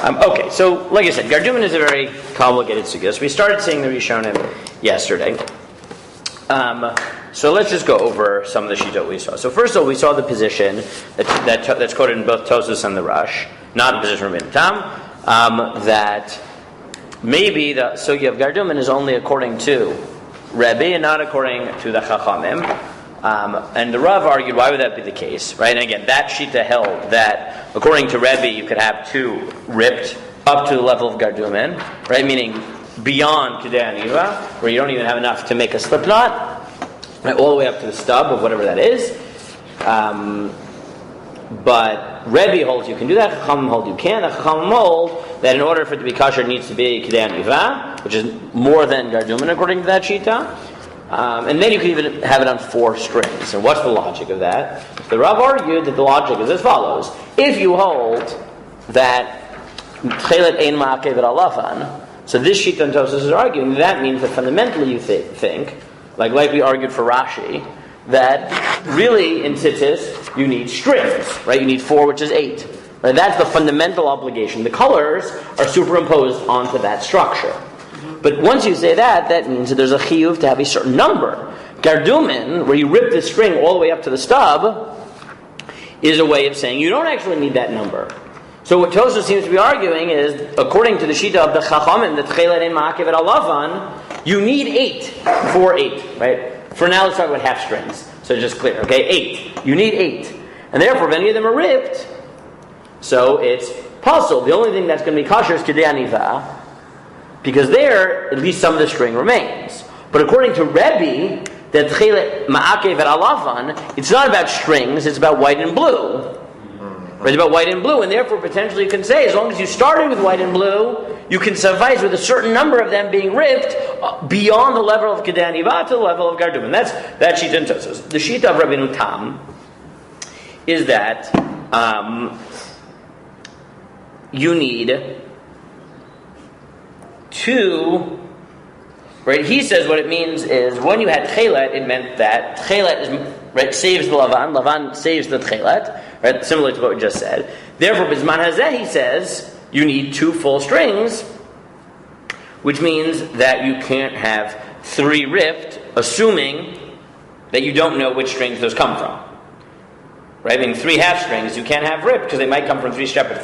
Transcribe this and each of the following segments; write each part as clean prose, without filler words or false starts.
Okay, so like I said, Gardumin is a very complicated sugya. So we started seeing the Rishonim yesterday. So let's just go over some of the shittot we saw. So first of all, we saw the position that's quoted in both Tosfos and the Rush, not the position of Rabbeinu Tam, that maybe the sugya of Gardumin is only according to Rebbe and not according to the Chachamim. And the Rav argued, why would that be the case, right? And again, that shita held that according to Rebbe, you could have two ripped up to the level of Gardumin, right? Meaning beyond Kedei Aniva, where you don't even have enough to make a slip knot, right? All the way up to the stub of whatever that is. But Rebbe holds you can do that, Chachamim hold you can't. The Chachamim hold that in order for it to be kosher, it needs to be Kedei Aniva, which is more than Gardumin according to that shita. And then you can even have it on 4 strings. And what's the logic of that? The Rav argued that the logic is as follows. If you hold that Tchelet ein ma'akev et alafan, so this Shita and Tosfos is arguing, that means that fundamentally you think, like we argued for Rashi, that really in Tzitzit you need strings, right? You need 4, which is 8. Right? That's the fundamental obligation. The colors are superimposed onto that structure. But once you say that, that means that there's a chiyuv to have a certain number. Gardumin, where you rip the string all the way up to the stub, is a way of saying you don't actually need that number. So what Tosfos seems to be arguing is, according to the shita of the Chachamim, that Tchelet ein ma'akev et alafan, you need 8 for 8, right? For now, let's talk about half strings, so it's just clear. Okay, 8. You need 8, and therefore, if any of them are ripped, so it's puzzle. The only thing that's going to be kosher is Kedei Aniva, because there, at least some of the string remains. But according to Rebbe, that Tchelet ma'akev et alafan, it's not about strings, it's about white and blue. Right? It's about white and blue, and therefore potentially you can say, as long as you started with white and blue, you can suffice with a certain number of them being ripped beyond the level of Kedei Aniva to the level of Gardumin. That's Shita and Tosfos. The Shita of Rabbeinu Tam is that you need 2, right? He says what it means is when you had Tchelet, it meant that Tchelet is, right, saves the Lavan saves the Tchelet, right? Similar to what we just said. Therefore, Bizman Hazeh, he says, you need 2 full strings, which means that you can't have 3 ripped, assuming that you don't know which strings those come from. Right? I mean, 3 half strings you can't have ripped because they might come from 3 separate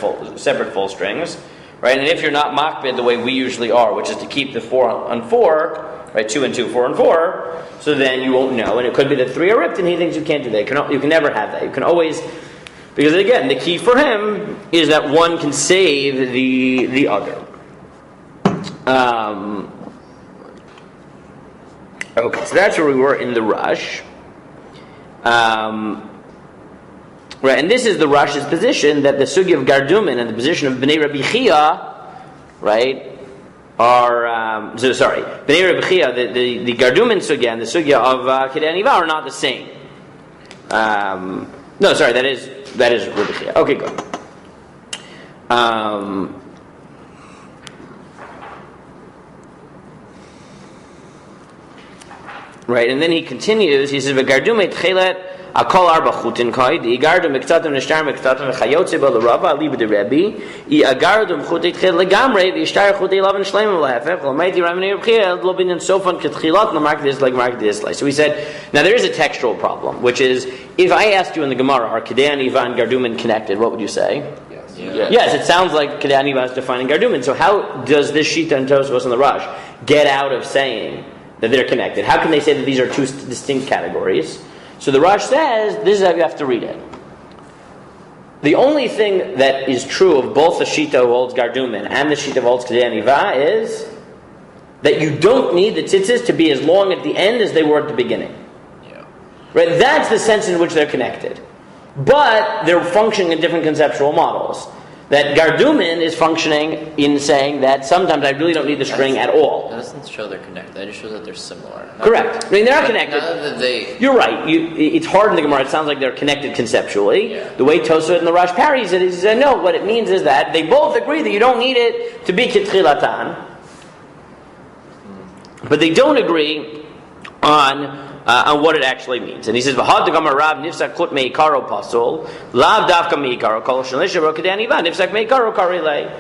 full strings. Right, and if you're not makbid the way we usually are, which is to keep the 4 on 4, right, 2 and 2, 4 and 4, so then you won't know, and it could be that 3 are ripped, and he thinks you can't do that. You can never have that. You can always, because again, the key for him is that one can save the other. Okay, so that's where we were in the Rush. Right, and this is the Rash's position that the sugya of Gardumin and the position of Bnei Rabbi Chia, right, are Bnei Rabbi Chia, the Gardumin sugya and the sugya of Kedei Aniva are not the same. No, sorry, that is Rabbi Chia. Okay, good. Right, and then he continues. He says, "Gardumin tchelet." Akol arba chutin kai the igardum miktatum nishtar miktatum v'chayotze bo l'rava aliba de Rebbe I agardum chutin tchil legamrei v'ishtar chutin lavan shleimim lehefech l'mayti ramnei rebchia lo binyan sofan ketchilat l'mark this like mark this like. So he said, now there is a textual problem, which is if I asked you in the Gemara, are Kedei Aniva and Gardumin connected? What would you say? Yes. Yeah. Yes, it sounds like Kedei Aniva is defining Gardumin. So how does this Shita and Tosfos and the Rush get out of saying that they're connected? How can they say that these are 2 distinct categories? So the Rush says, this is how you have to read it. The only thing that is true of both the Shita who holds Gardumin and the Shita who holds Kedei Aniva is that you don't need the tzitzis to be as long at the end as they were at the beginning. Yeah. Right? That's the sense in which they're connected. But they're functioning in different conceptual models. That Gardumin is functioning in saying that sometimes I really don't need the string at all. That doesn't show they're connected. That just shows that they're similar. Correct. I mean, they're not connected. You're right. It's hard in the Gemara. It sounds like they're connected conceptually. Yeah. The way Tosfos and the Rush parries it is, no, what it means is that they both agree that you don't need it to be kitchilatan. But they don't agree on what it actually means. And he says, "V'had degam Rav nifsak kut meikaro pasul, lav davka meikaro kol shalisha rokedei aniva nifsak meikaro karilei."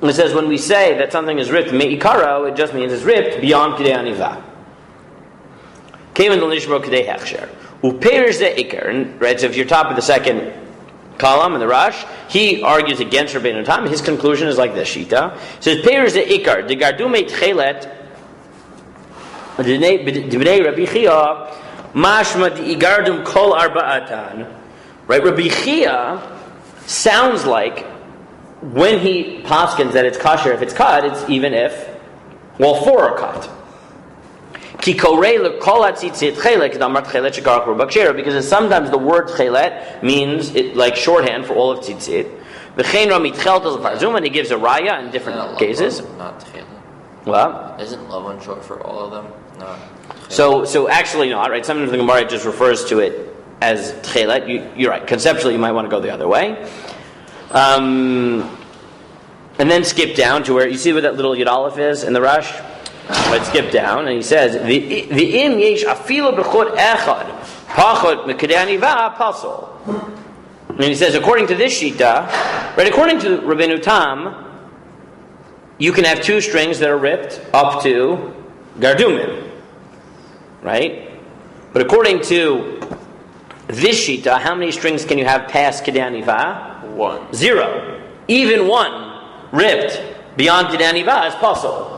It says when we say that something is ripped me'ikaro, it just means it's ripped beyond kidei aniva. Kevin the lishbro kidei hechsher. Uperish the ikar. Right. So if you're top of the second column in the Rush, he argues against Rabbeinu Tam. His conclusion is like this: Shita. It says perish the ikar. The Gardumin tchelet. Dibnei Rabbi Chia. Mashma di igardum kol arba'atan. Right. Rabbi Chia sounds like when he paskins that it's kosher, if it's cut, it's even if, well, 4 are cut. Because sometimes the word chelet means it like shorthand for all of tzitzit. And he gives a raya in different cases. Not chelet. What? Isn't lavon short for all of them? No. So actually not, right? Sometimes the Gemara just refers to it as chelet. You're right. Conceptually, you might want to go the other way. And then skip down to where you see where that little Yud Aleph is in the Rush. Let's skip down, and he says the im yesh afilu b'chod echad pachot mekadei aniva pasol. And he says according to this shita, right? According to Rabbeinu Tam, you can have 2 strings that are ripped up to Gardumin, right? But according to this shita, how many strings can you have past kidei aniva? 1. 0. Even 1 ripped beyond kidei aniva is pasol.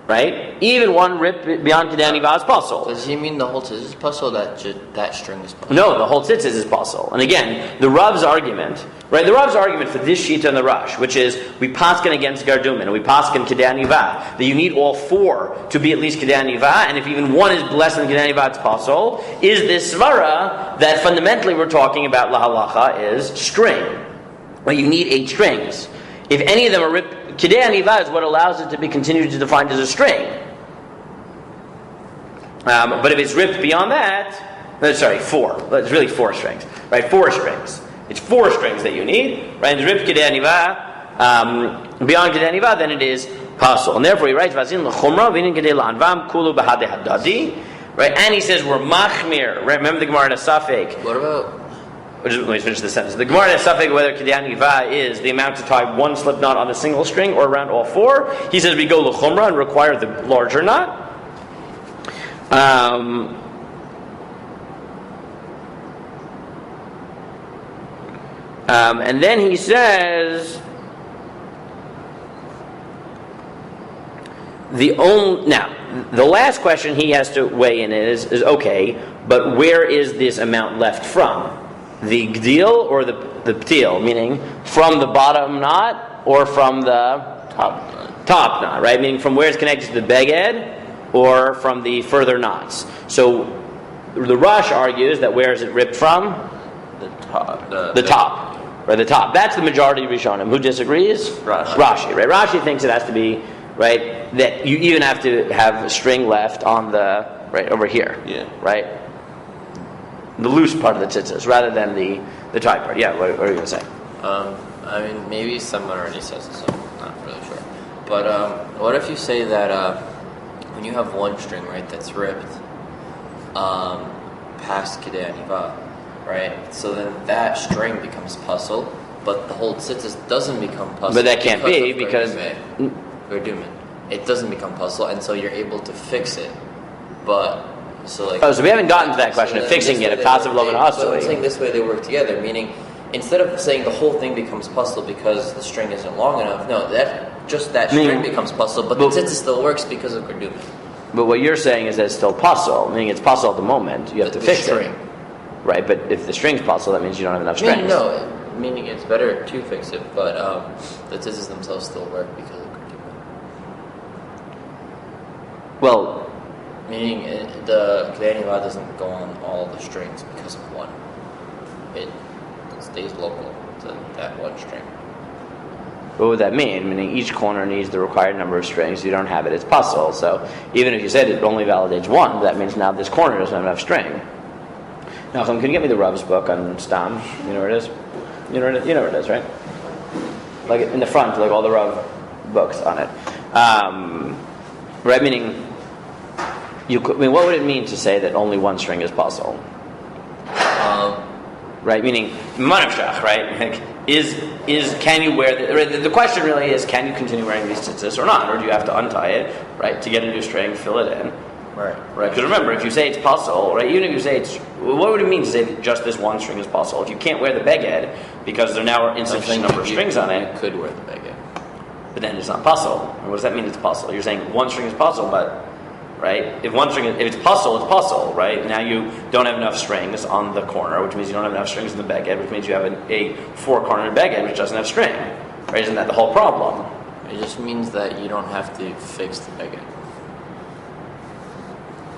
Right? Even 1 ripped beyond kidei aniva is pasol. Does he mean the whole tzitzit is pasol, that string is pasol? No, the whole tzitzit is pasol. And again, the Rav's argument, right? The Rav's argument for this shita and the Rush, which is we paskin against Gardumin and we paskin kidei aniva, that you need all 4 to be at least kidei aniva, and if even 1 is less than kidei aniva, it's pasol. Is this svara that fundamentally we're talking about la halacha is string? Well, you need 8 strings. If any of them are ripped, kidei aniva is what allows it to be continued to defined as a string. But if it's ripped beyond that, 4. It's really 4 strings, right? 4 strings. It's 4 strings that you need, right? And it's ripped kidei aniva beyond kidei aniva, then it is pasol. And therefore he writes vazin lechumra v'inin kidei la'anvam kulu b'hadei hadadi, right? And he says we're machmir. Right? Remember the Gemara in a Safek. What about? Let me finish the sentence. The Gemara has suffix whether kidei aniva is the amount to tie 1 slip knot on a single string or around all 4. He says we go l'chumra and require the larger knot. And then he says the last question he has to weigh in is okay, but where is this amount left from? The gdil or the ptil, meaning from the bottom knot or from the top knot, right? Meaning from where it's connected to the beged or from the further knots. So the Rush argues that where is it ripped from? The top. The top. Or the top. That's the majority of Rishonim. Who disagrees? Rashi. Right? Rashi thinks it has to be, right, that you even have to have a string left on the, right, over here. Yeah. Right? The loose part of the tzitzis, rather than the tight part. Yeah, what are you going to say? I mean, maybe someone already says this, so I'm not really sure. But what if you say that when you have 1 string, right, that's ripped past kidei aniva, right? So then that string becomes pasol, but the whole tzitzis doesn't become pasol. But that can't be because Gardumin. It doesn't become pasol, and so you're able to fix it. But so we haven't gotten to that question of fixing it. If passive love and I'm asui. saying this way they work together, meaning instead of saying the whole thing becomes pasol because the string isn't long enough, no, that string becomes pasol, but the tzitzit still works because of Gardumin. But what you're saying is that it's still pasol, meaning it's pasol at the moment. You have to fix it. Right, but if the string's pasol, that means you don't have enough strings. Meaning it's better to fix it, but the tzitzit themselves still work because of Gardumin. Well, meaning the kidei aniva doesn't go on all the strings because of 1. It stays local to that 1 string. What would that mean? Meaning each corner needs the required number of strings. You don't have it, it's pasol. So even if you said it only validates 1, that means now this corner doesn't have enough string. Now, can you get me the Rav's book on Stam? You know where it is? You know where it is, right? Like in the front, like all the Rav books on it. Right, meaning, what would it mean to say that only 1 string is pasol? Right, meaning manavshach, right? can you wear the question really is, can you continue wearing these tzitzis or not, or do you have to untie it, right, to get a new string, fill it in, right? Because remember, if you say it's possible, right, even if you say it's, what would it mean to say that just this one string is possible? If you can't wear the beged because there now are insufficient number of strings on it, you could wear the beged, but then it's not possible. And what does that mean? It's possible. You're saying one string is possible, but right? If it's puzzle, it's puzzle, right? Now you don't have enough strings on the corner, which means you don't have enough strings in the beged, which means you have a four-cornered beged which doesn't have string, right? Isn't that the whole problem? It just means that you don't have to fix the beged.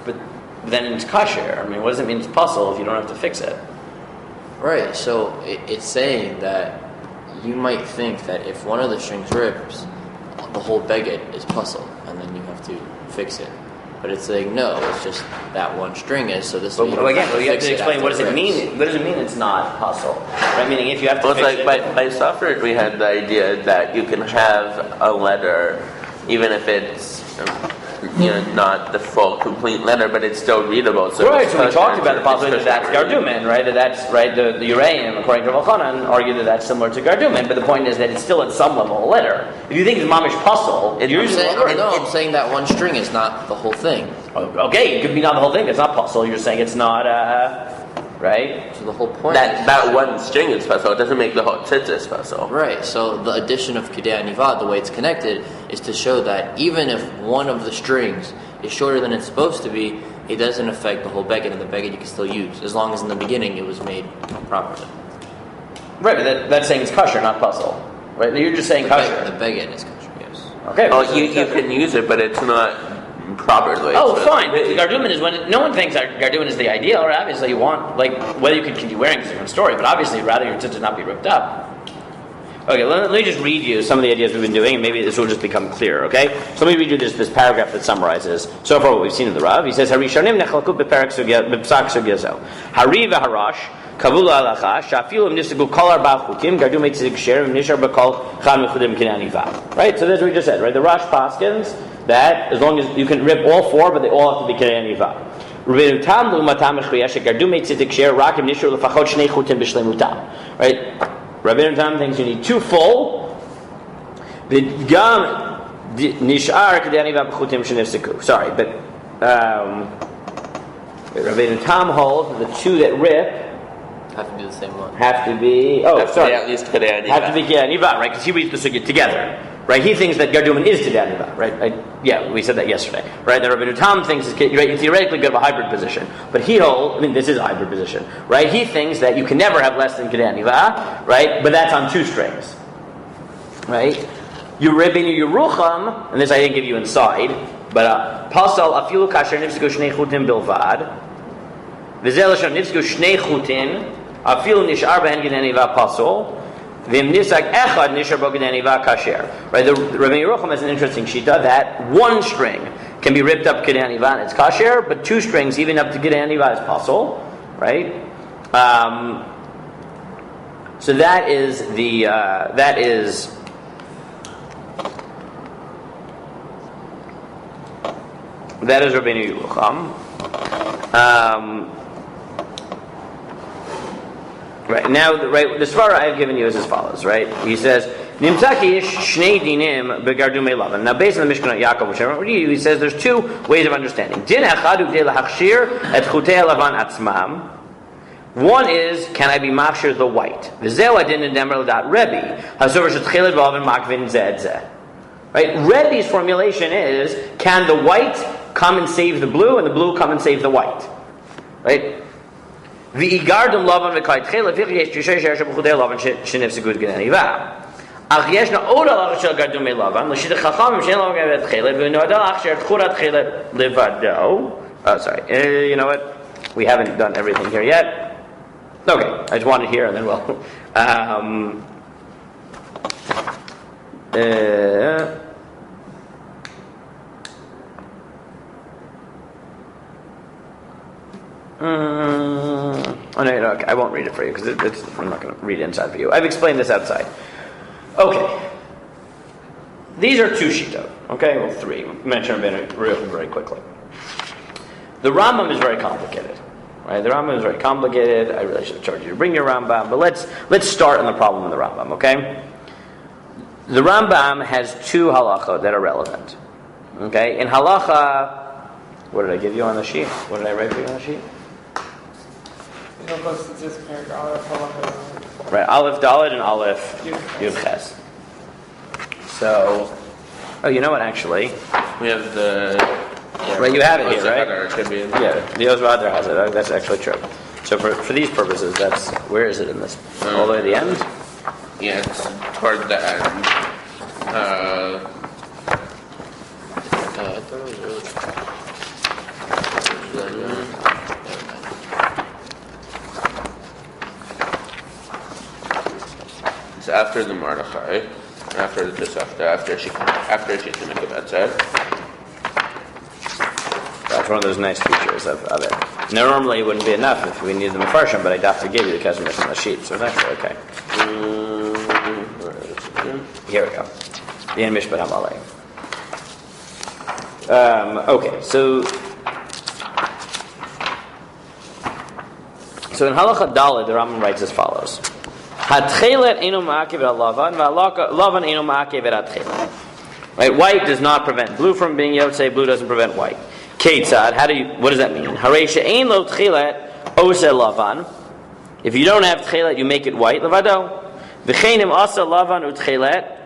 But then it's kosher. I mean, what does it mean it's puzzle if you don't have to fix it? Right, so it's saying that you might think that if one of the strings rips, the whole beged is puzzle, and then you have to fix it. But it's saying no, it's just that one string is, so this. But again, you have to explain what does it mean. What does it mean it's not puzzle? Right? Meaning if you have to. Well, it's like by software, we had the idea that you can have a letter, even if it's not the full complete letter, but it's still readable. So right. So we talked about the possibility that that's Gardumin, right? That's right. The Uraim, according to Elchanan, argue that that's similar to Gardumin. But the point is that it's still at some level a letter. If you think it's mamish puzzle, I'm saying that one string is not the whole thing. Okay, it could be not the whole thing. It's not puzzle. You're saying it's not. Right? So the whole point that one string is puzzle. It doesn't make the whole tzitzis puzzle. Right. So the addition of Kedei Anivad, the way it's connected, is to show that even if one of the strings is shorter than it's supposed to be, it doesn't affect the whole beged, and the beged you can still use, as long as in the beginning it was made properly. Right, but that's saying it's kosher, not puzzle. Right? You're just saying kosher. The beged is kosher, yes. Okay. Well, you can use it, but it's not properly. Oh, fine. But Gardumin is no one thinks that Gardumin is the ideal. Or obviously, you want whether you could continue wearing is a different story. But obviously, rather your tzitzit not be ripped up. Okay, let me just read you some of the ideas we've been doing, and maybe this will just become clear. Okay, so let me read you this paragraph that summarizes so far what we've seen in the Rav. He says, "Harishonim nechalku b'psak sugyazo. Hari v'harash kavula halacha shafilu nisigu kol arba chukim Gardumin tzitzit ksher nishar b'kol chad mechudim kinaniva." Right. So that's what we just said. Right. The Rash paskins that as long as you can rip all four, but they all have to be kinaniva. Rabbeinu Tam l'umatam echriyash Gardumin tzitzit ksher rakim nishar lefachot shnei chutim b'shleimutam. Right. Rabbeinu Tam thinks you need two full. V'gam nishar k'daniva b'chutim shenifsiku. Sorry, but Rabbeinu Tam holds the two that rip have to be the same one. Have to be. Oh, have sorry. To be at least Kedei Aniva. Have to be Kedei Aniva, right? Because he reads the sugya together, right? He thinks that Gardumin is Kedei Aniva, right? Yeah, we said that yesterday, right? That Rabbeinu Tam thinks it's theoretically good of a hybrid position, but he holds. I mean, this is a hybrid position, right? He thinks that you can never have less than Kedei Aniva, right? But that's on two strings, right? You Rabbeinu Yerucham, and this I didn't give you inside, but Pasal afilu kasher nifsku shnei chutim bilvad, v'zel lashon nifsku shnei chutim. Afilu nishar b'hen Kedei Aniva pasol, v'im nisag echad nishar bo Kedei Aniva kasher. Right, the Rabbeinu Yerucham has an interesting shita that one string can be ripped up Kedei Aniva and it's kasher, but two strings even up to Kedei Aniva is pasol. Right. So that is Rabbeinu Yerucham. Right now, the svara I've given you is as follows. Right, he says, "Nimtzaki shnei dinim beGardumei lavan." Now, based on the Mishnah Yaakov, which I won't read you, he says there's two ways of understanding. Din echad uvdei lahachshir et chutei lavan atzmam. One is, can I be machshir the white? V'zeu adin nemer l'dat Rebbe hasover shetchilet v'oven makvin zed zeh. Right, Rebbe's formulation is, can the white come and save the blue, and the blue come and save the white? Right. V'igardum lavan v'kayt chela v'yesh tishay she'er shebchudei lavan shenifsegu Kedei Aniva. Ach yeshna od halacha shel Gardumei lavan l'shitach chachamim she'en lavan gavet chela v'noda achsher tchurat chela levado. Oh, sorry. You know what? We haven't done everything here yet. Okay, I just want it here, and then we'll. Oh no, okay, I won't read it for you because I'm not going to read it inside for you. I've explained this outside. Okay, these are two shitot. Okay, well, three. Mention them very quickly. The Rambam is very complicated. Right? The Rambam is very complicated. I really should have told you to bring your Rambam, but let's start on the problem of the Rambam, okay? The Rambam has two halacha that are relevant. Okay? In halacha, what did I give you on the sheet? What did I write for you on the sheet? Right, Aleph Dalet and Aleph Yud Ches. So, oh, you know what? Actually, We have the. Yeah, right, you have it here, right? It should be in Yeah, the Ozvadar has it. That's actually true. So for these purposes, that's where is it in this? All the way to the end. Yeah, it's toward the end. I thought it was really. It's after the Mordechai, after the Tosafta, after she can make a betzah. That's one of those nice features of it. Now, normally it wouldn't be enough if we needed the Mefarshim, but I have to give you the Kesmet on the sheet, so it's actually okay. Where is it? Here we go. The En Mishpat HaMalei. Okay, so in Halacha Dalet, the Rambam writes as follows: Hatchelet eno ma'akev et lavan, lavan eno ma'akev et hatchelet. Right, white does not prevent blue from being yotzei. Blue doesn't prevent white. Ketzad, what does that mean? Harei she'ein lo tchelet oseh lavan. If you don't have tchelet, you make it white. Levado. V'cheinim asa lavan utchelet.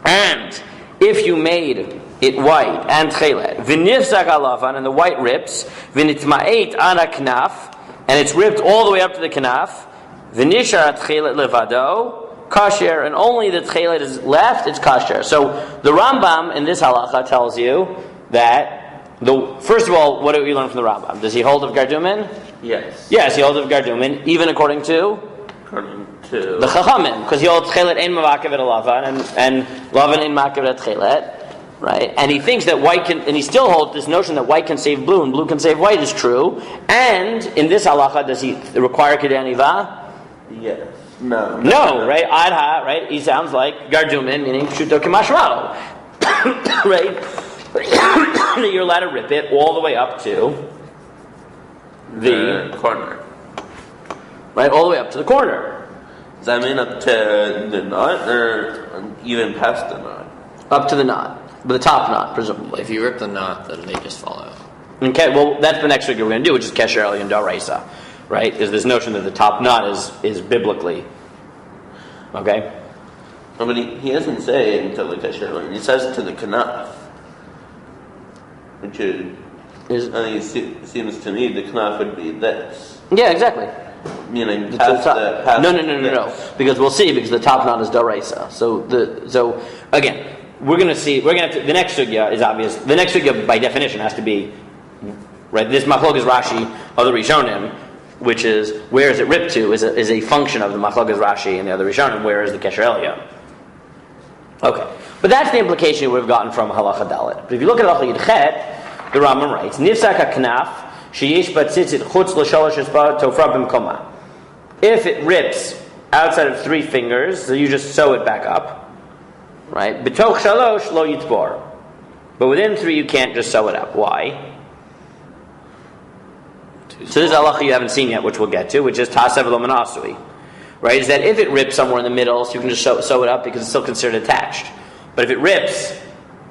And if you made it white and tchelet, v'nifzak alavan, and the white rips, v'nitma'et ana knaf, and it's ripped all the way up to the knaf, v'nishar tchelet levado, kasher, and only the tchelet is left, it's kasher. So the Rambam in this halacha tells you that first of all, what do we learn from the Rambam? Does he hold of Gardumin? Yes. Yes, he holds of Gardumin, even according to the Chachamim, because he holds tchelet ein mavakev et lavan and lavan ein mavakev et tchelet, right? And he thinks that white can, and he still holds this notion that white can save blue and blue can save white is true. And in this halacha, does he require kedei aniva? Yes. No. No, right? Adha, right? He sounds like Gardumin, meaning pshuto k'mashmalo, right? You're allowed to rip it all the way up to the corner. Right, all the way up to the corner. Does that mean up to the knot or even past the knot? Up to the knot, but the top knot, presumably. If you rip the knot, then they just fall out. Okay, well, that's the next figure we're going to do, which is Kesher Elyon Daraisa, right? Is this notion that the top knot is biblically, okay? No, but he doesn't say until the Kesher Elyon. He says to the Kanaf, which is I think it seems to me the Kanaf would be this. Yeah, exactly. Meaning past the past No. Because we'll see, because the top knot is Daraisa. So again, we're going to see. We're going to the next sugya is obvious. The next sugya, by definition, has to be right. This machlokas Rashi of the Rishonim, which is where is it ripped to, is a function of the machlokas Rashi and the other Rishonim. Where is the Kesher Elyon? Okay, but that's the implication we would have gotten from halacha dalet. But if you look at halacha Yud Chet, the Rambam writes: Nifsak haknaf sheyesh bat tzitzit chutz l'shalosh espa tofra b'mkoma. If it rips outside of 3 fingers, so you just sew it back up, right? B'toch shalosh lo yitbor. But within 3, you can't just sew it up. Why? So this is halacha you haven't seen yet, which we'll get to, which is tasev lo manasui. Right? Is that if it rips somewhere in the middle, so you can just sew it up because it's still considered attached. But if it rips,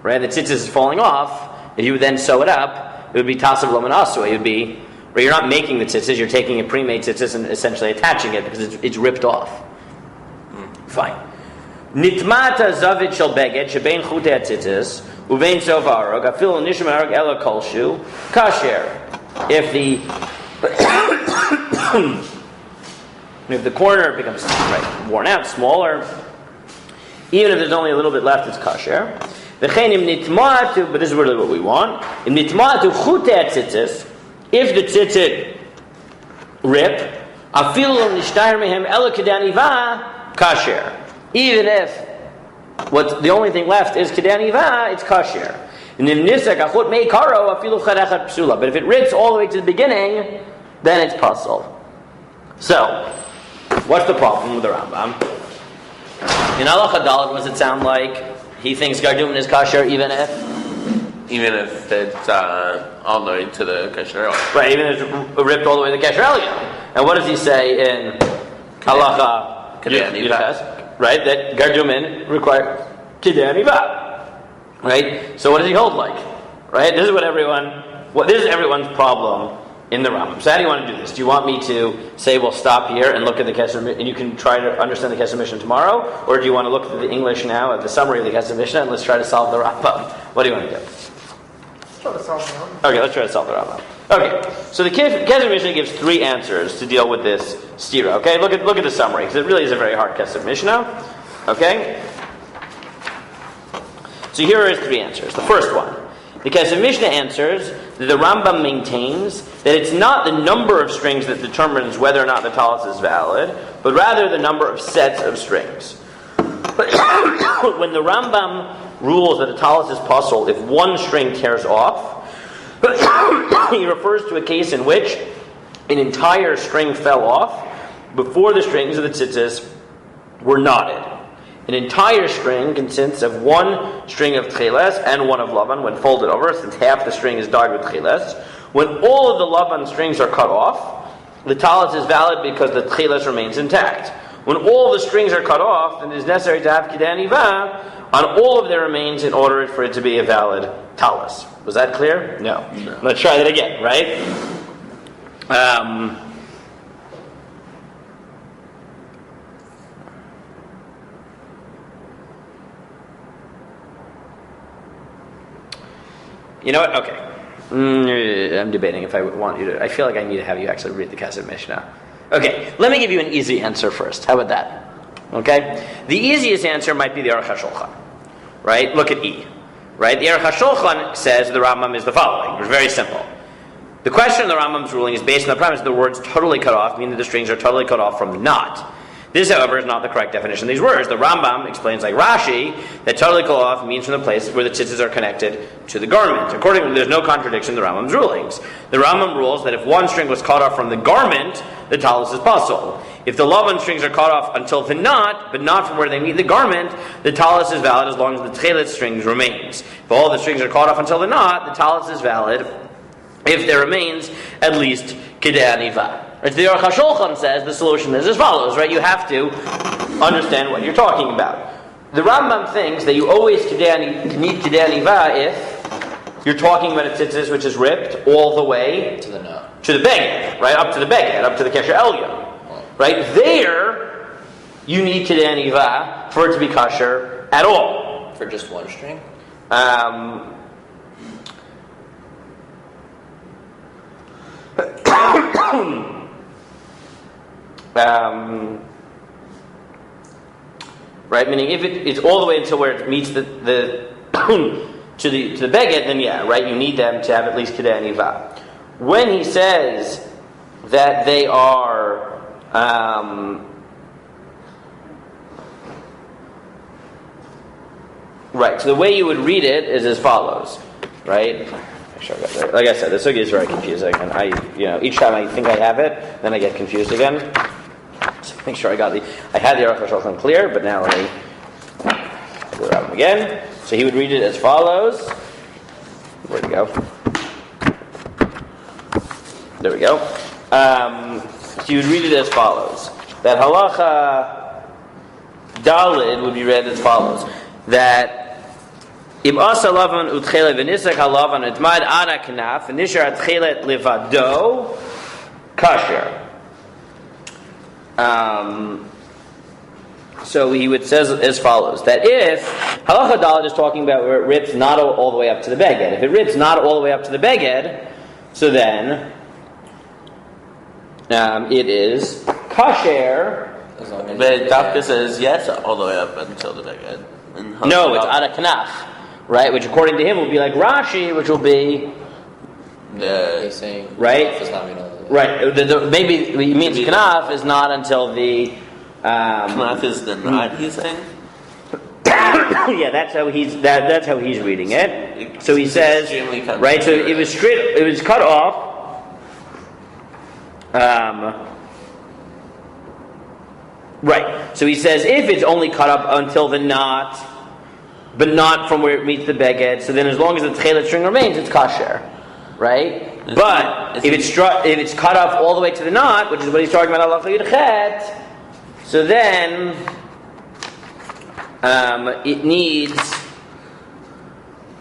right, the tzitzis is falling off, if you would then sew it up, it would be tasev lo manasui. It would be, right, you're not making the tzitzis, you're taking a pre-made tzitzis and essentially attaching it because it's ripped off. Fine. Nitmata zavit shel beged shebein chutei tzitzis uvein sof arog afil nishma arog ela kolshu kasher. If the corner becomes worn out, smaller, even if there's only a little bit left, it's kasher. But this is really what we want. If the tzitzit rip, kasher. Even if the only thing left is kedaniva, it's kasher. But if it rips all the way to the beginning, then it's puzzle. So, what's the problem with the Rambam? In halacha dalet, what does it sound like? He thinks Gardumin is kasher even if even if it's all the way to the kasher. Right, even if it's ripped all the way to the kasher elyon. And what does he say in halacha-theory? Right, that Gardumin requires kedaniva. Right, so what does he hold like? Right, this is this is everyone's problem in the Rambam. So how do you want to do this? Do you want me to say we'll stop here and look at the Kesher and you can try to understand the Kesher Mishnah tomorrow, or do you want to look at the English now at the summary of the Kesher Mishnah and let's try to solve the Rambam? What do you want to do? Try to solve the Rambam. Okay, let's try to solve the Rambam. Okay, so the Kesher Mishnah gives 3 answers to deal with this stira. Okay, look at the summary because it really is a very hard Kesher Mishnah. Okay, so here are his 3 answers. The first one. The Kesef Mishnah answers that the Rambam maintains that it's not the number of strings that determines whether or not the talus is valid, but rather the number of sets of strings. When the Rambam rules that a talus is puzzle if one string tears off, he refers to a case in which an entire string fell off before the strings of the tzitzis were knotted. An entire string consists of one string of tcheles and one of lavan when folded over, since half the string is dyed with tcheles. When all of the lavan strings are cut off, the talus is valid because the tcheles remains intact. When all the strings are cut off, then it is necessary to have kedaniva on all of their remains in order for it to be a valid talus. Was that clear? No. Let's try that again, right? You know what? Okay. I'm debating if I want you to. I feel like I need to have you actually read the Kesef Mishnah. Okay, let me give you an easy answer first. How about that? Okay? The easiest answer might be the Aruch HaShulchan. Right? Look at E. Right? The Aruch HaShulchan says the Rambam is the following. It's very simple. The question of the Rambam's ruling is based on the premise that the words totally cut off mean that the strings are totally cut off from the knot. This, however, is not the correct definition of these words. The Rambam explains, like Rashi, that totally cut off means from the place where the tzitzis are connected to the garment. Accordingly, there's no contradiction in the Rambam's rulings. The Rambam rules that if one string was cut off from the garment, the talus is pasul. If the lavan strings are cut off until the knot, but not from where they meet the garment, the talus is valid as long as the tchelet strings remains. If all the strings are cut off until the knot, the talus is valid if there remains at least kedei aniva. Right, the Aruch HaShulchan says the solution is as follows, right? You have to understand what you're talking about. The Rambam thinks that you always need kedei aniva if you're talking about a tzitzis which is ripped all the way to the knot, to the beged, right? Up to the beged, up to the kasher elyon. Right? There, you need kedei aniva for it to be kosher at all. for just one string? Right, meaning if it's all the way until where it meets the to the beged, then yeah, right, you need them to have at least kedei aniva. When he says that they are right, so the way you would read it is as follows, right? Sure, like I said, the sugya is very confusing, and each time I think I have it, then I get confused again. So make sure I had the Aruch HaShulchan clear, but now let me go around him again. So he would read it as follows. Where'd it go? There we go. So he would read it as follows. That halacha dalid would be read as follows. That Im asa lavan utchelet v'nisak halavan etmad ana kanaf v'nishar atchelet levado kasher. So he would says as follows: that if halacha daled is talking about where it rips not all the way up to the beged, if it rips not all the way up to the beged, so then it is kasher. But Dafka says yes all the way up until the beged. No, it's ada kanaf, right? Which according to him will be like Rashi, which will be He's saying right. Is not all the way. Right. Maybe he means kanaf is not until the Kanaf is the knot. He's saying. Yeah, that's how he's reading it. So he says, right? So it was straight. It was cut off. Right. So he says if it's only cut up until the knot, but not from where it meets the beged. So then, as long as the tchelet string remains, it's kosher, right? But if it's cut off all the way to the knot, which is what he's talking about, halacha-theory, so then it needs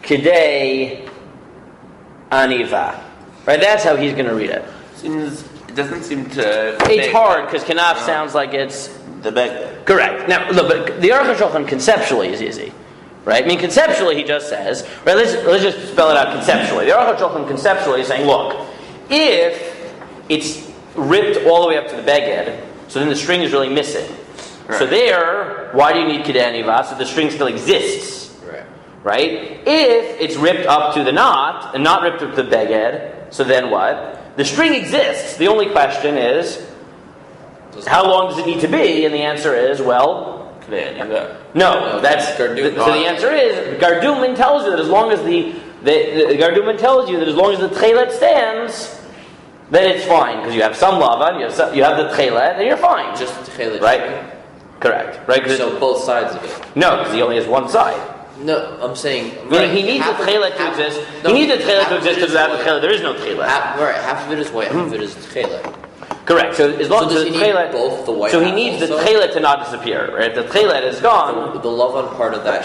kedei aniva, right? That's how he's going to read it. It doesn't seem to. It's hard because kanaf sounds like it's the beged. Correct. Now, look, but the Aruch HaShulchan conceptually is easy, right? I mean, conceptually he just says, right? Let's just spell it out conceptually. The Aruch HaShulchan conceptually is saying, look, if it's ripped all the way up to the beged, so then the string is really missing. Right. So there, why do you need kedei aniva? So the string still exists, right? If it's ripped up to the knot and not ripped up to the beged, so then what? The string exists. The only question is, how long does it need to be? And the answer is, well, no. That's Gardumin. So the answer is, Gardumin tells you that as long as the Gardumin tells you that as long as the tchelet stands, then it's fine because you have some lava, you have the tchelet, then you're fine. Just tchelet, right? Correct. Right. So both sides of it. No, because he only has one side. No, I'm saying. Right, he needs the tchelet to exist. He needs the tchelet to exist because without the tchelet there is no tchelet. Half of it is white, half of it is tchelet. Correct. So as long as the tchelet, both the white. So he needs the tchelet to not disappear. Right? If the tchelet is gone, the lavan part of that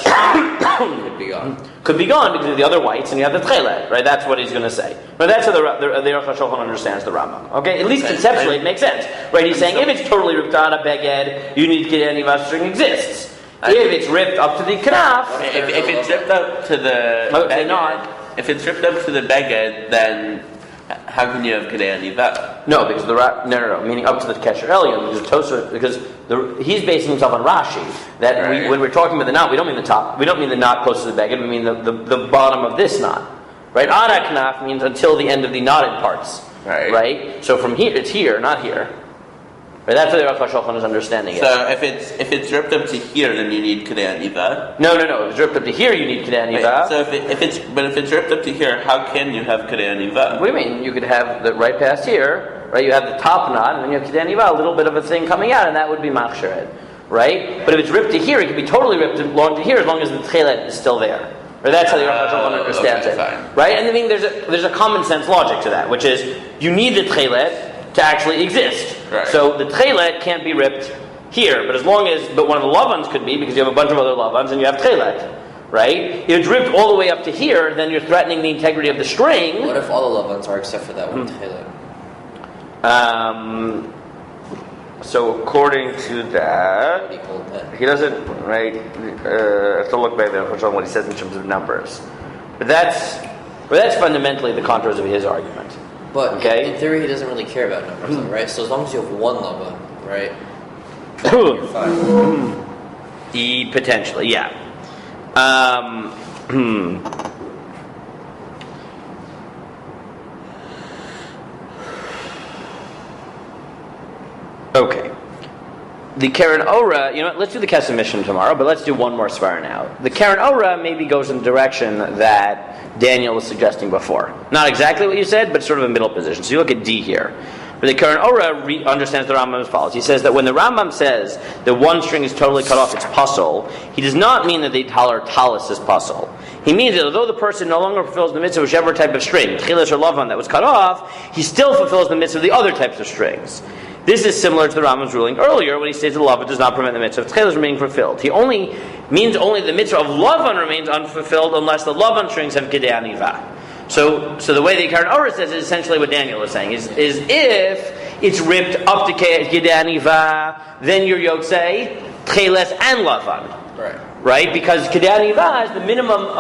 could be gone. Could be gone because of the other whites, and you have the tchelet. Right? That's what he's going to say. But that's how the Aruch HaShulchan understands the Rambam. Okay, at least conceptually it makes sense. Right? He's saying if it's totally ripped out of beged, you need kedei aniva string exists. If it's ripped up to the knaf, if it's ripped up to the beged, if it's ripped up to the beged, then how can you have kedei aniva? No, because no, meaning up to the kesher elyon, because he's basing himself on Rashi. That when we're talking about the knot, we don't mean the top. We don't mean the knot close to the beged. We mean the bottom of this knot. Right? Ada knaf means until the end of the knotted parts. Right? So from here, it's here, not here. Right, that's what the Aruch HaShulchan is understanding. So if it's ripped up to here, then you need kedei aniva. No. If it's ripped up to here, you need kedei aniva. So if it's ripped up to here, how can you have kedei aniva? What do you mean? You could have the right past here, right? You have the top knot, and then you have kedei aniva, a little bit of a thing coming out, and that would be machshered, right? But if it's ripped to here, it can be totally ripped along to here as long as the tchelet is still there. Right? That's how the Aruch HaShulchan understands it, fine. right? And I mean, there's a common sense logic to that, which is you need the tchelet to actually exist. Right. So the tchelet can't be ripped here, but one of the lavans could be because you have a bunch of other lavans and you have tchelet, right? If it's ripped all the way up to here, then you're threatening the integrity of the string. What if all the lavans are except for that one tchelet? So according to that, he doesn't, right? I have to look back there for what he says in terms of numbers, but that's fundamentally the contours of his argument. But in theory, he doesn't really care about numbers, though, right? So as long as you have one lava, right? You're fine. Potentially, yeah. Okay. The Karen Ora, let's do the Kesef Mishnah tomorrow, but let's do one more svara now. The Karen Ora maybe goes in the direction that Daniel was suggesting before. Not exactly what you said, but sort of a middle position. So you look at D here. But the Karen Ora understands the Rambam as follows. He says that when the Rambam says that one string is totally cut off, it's puzzle, he does not mean that the talar talis is puzzle. He means that although the person no longer fulfills the mitzvah of whichever type of string, tchilas or lavan, that was cut off, he still fulfills the mitzvah of the other types of strings. This is similar to the Rambam's ruling earlier when he states that lava does not prevent the mitzvah of tchelas remaining fulfilled. He only means the mitzvah of lavan remains unfulfilled unless the lavan strings have kedei aniva. So the way the Karen Ora says is essentially what Daniel is saying is if it's ripped up to kedei aniva, then your yoke say tchelas and lavan. Right? Because kedei aniva is the minimum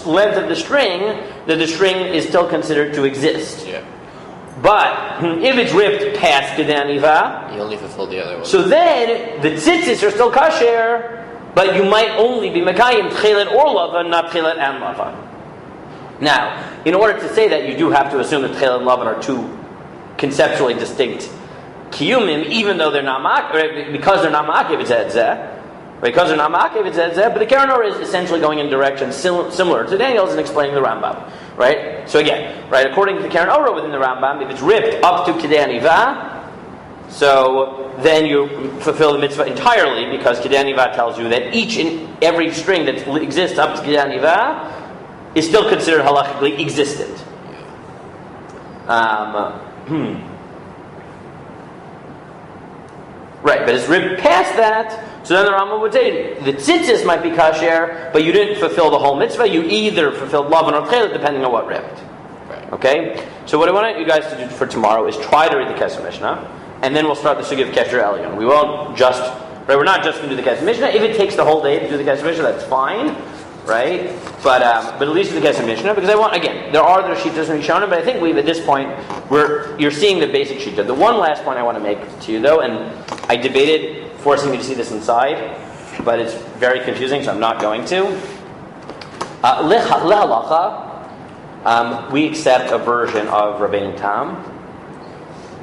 length of the string that the string is still considered to exist. Yeah. But if it's ripped past kedei aniva, you only fulfill the other one. So then the tzitzits are still kosher, but you might only be mekayim tchelet or lavan, not tchelet and lavan. Now, in order to say that, you do have to assume that tchelet and lavan are two conceptually distinct kiyumim, even though they're not because they're not ma'akev etzeh. Because they're not ma'akev etzeh, but the Karen Ora is essentially going in directions similar to Daniel's and explaining the Rambam. Right? So again, according to the Karen Ora within the Rambam, if it's ripped up to kedei aniva, So then you fulfill the mitzvah entirely because Kedan Yivah tells you that each and every string that exists up to Kedan Yivah is still considered halachically existent. Right, but it's ripped past that, so then the Rambam would say the tzitzis might be kasher, but you didn't fulfill the whole mitzvah. You either fulfilled lavan or tchelet, depending on what ripped. Right. Okay? So what I want you guys to do for tomorrow is try to read the Kesef Mishnah, and then we'll start the Sugya of Kesher Elyon. We won't just, right, we're not just going to do the Kesef Mishnah. If it takes the whole day to do the Kesef Mishnah, that's fine, right? But at least do the Kesef Mishnah, because I want, again, there are other shittas in Rishonim, but I think at this point, you're seeing the basic shitta. The one last point I want to make to you, though, and I debated forcing me to see this inside, but it's very confusing, so I'm not going to. Lehalacha, we accept a version of Rabbeinu Tam.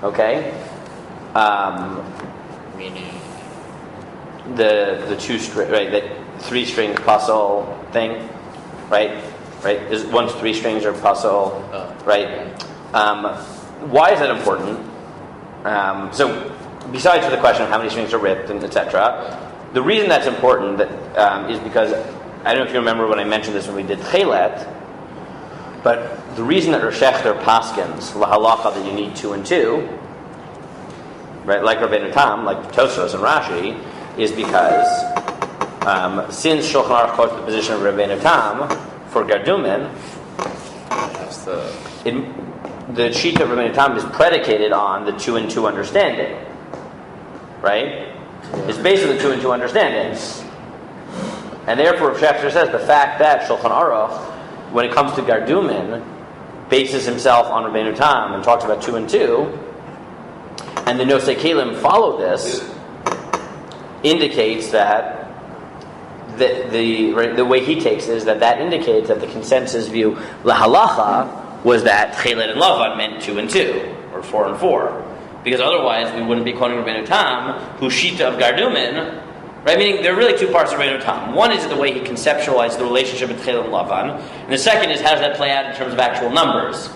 Okay? Meaning, the two string, right? That 3 strings puzzle thing, right? Right? Is once 3 strings are puzzle, right? Why is that important? So, besides for the question of how many strings are ripped and etc., the reason that's important is because I don't know if you remember when I mentioned this when we did Chelet, but the reason that Rosh Shechter paskins lahalacha that you need 2 and 2, right, like Rabbeinu Tam, like Tosfos and Rashi, is because since Shulchan Aruch quotes the position of Rabbeinu Tam for Gardumin, the sheet of Rabbeinu Tam is predicated on the 2 and 2 understanding, right? It's based on the 2 and 2 understanding, and therefore Rav Shechter says the fact that Shulchan Aruch, when it comes to Gardumin, bases himself on Rabbeinu Tam and talks about 2 and 2, and the Nosei Kelim follow this, indicates that the way he takes it is that indicates that the consensus view lahalacha was that Chelet and Lavan meant 2 and 2, or 4 and 4, because otherwise we wouldn't be quoting Rabbeinu Tam, who's shita of Gardumin, right? Meaning there are really 2 parts of Rabbeinu Tam. One is the way he conceptualized the relationship with Chelet and Lavan, and the second is how does that play out in terms of actual numbers,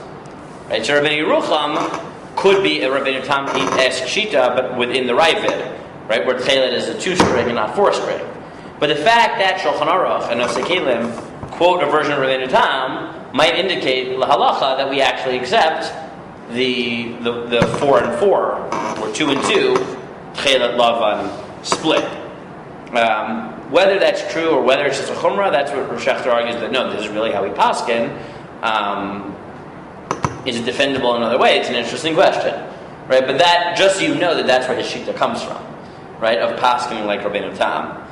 right? So Rabbeinu Yerucham could be a Rabbeinu Tam-esque shita, but within the Ravid, right, where Chelet is a 2-string and not 4-string. But the fact that Shulchan Aruch and Nosei Kelim quote a version of Rabbeinu Tam might indicate lahalacha that we actually accept the 4 and 4, or 2 and 2, Chelet Lavan split. Whether that's true or whether it's just a chumrah, that's what Rosh Shechter argues that no, this is really how we paskin. Is it defendable in another way? It's an interesting question, right? But that, just so you know that that's where his shita comes from, right? Of paskin like Rabbeinu Tam,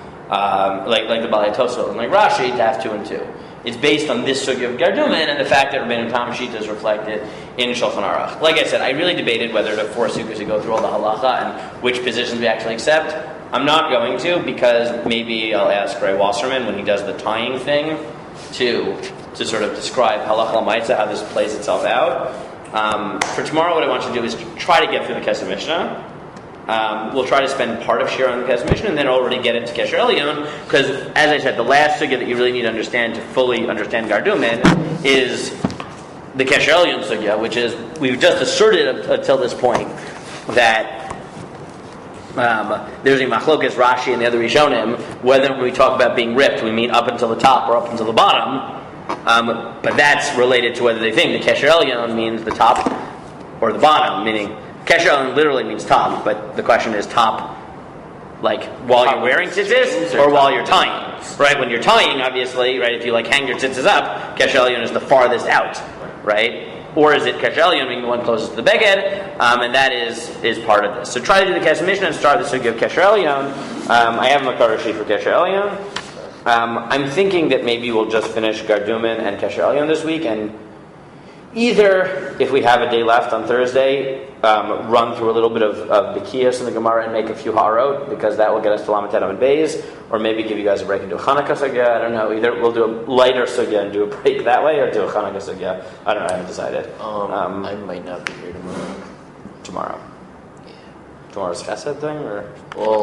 like the Balei Tosfos and like Rashi to have 2 and 2. It's based on this sugya of Gardumin and the fact that Rabbeinu Tam shita is reflected in Shulchan Aruch. Like I said, I really debated whether to force sugyas to go through all the halacha and which positions we actually accept. I'm not going to, because maybe I'll ask Ray Wasserman when he does the tying thing to sort of describe halacha l'maitza, how this plays itself out. For tomorrow, what I want you to do is try to get through the Kesef Mishnah. We'll try to spend part of Shir on the Kesef Mishnah and then already get into Kesher Elyon, because as I said, the last sugya that you really need to understand to fully understand Gardumin is the Kesher Elyon sugya, which is, we've just asserted until this point that there's a machlokas Rashi and the other Rishonim, whether when we talk about being ripped, we mean up until the top or up until the bottom. But that's related to whether they think the Kesher Elyon means the top or the bottom, meaning Kesher Elyon literally means top, but the question is top, like while you're wearing tzitzis or while you're tying. Right? When you're tying, obviously, right, if you like hang your tzitzis up, Kesher Elyon is the farthest out, right? Or is it Kesher Elyon being the one closest to the beged? And that is part of this. So try to do the Kesef Mishnah and start the sugya of Kesher Elyon. I have a makar sheet for Kesher Elyon. I'm thinking that maybe we'll just finish Gardumin and Kesher Elyon this week, and either, if we have a day left on Thursday, run through a little bit of Bikiyas in the Gemara and make a few Harot, because that will get us to Lamed and Beis, or maybe give you guys a break and do a Chanukah sugya. I don't know. Either we'll do a lighter sugya and do a break that way, or do a Chanukah sugya. I don't know. I haven't decided. I might not be here tomorrow. Tomorrow. Yeah. Tomorrow's Chesed thing, or? Well,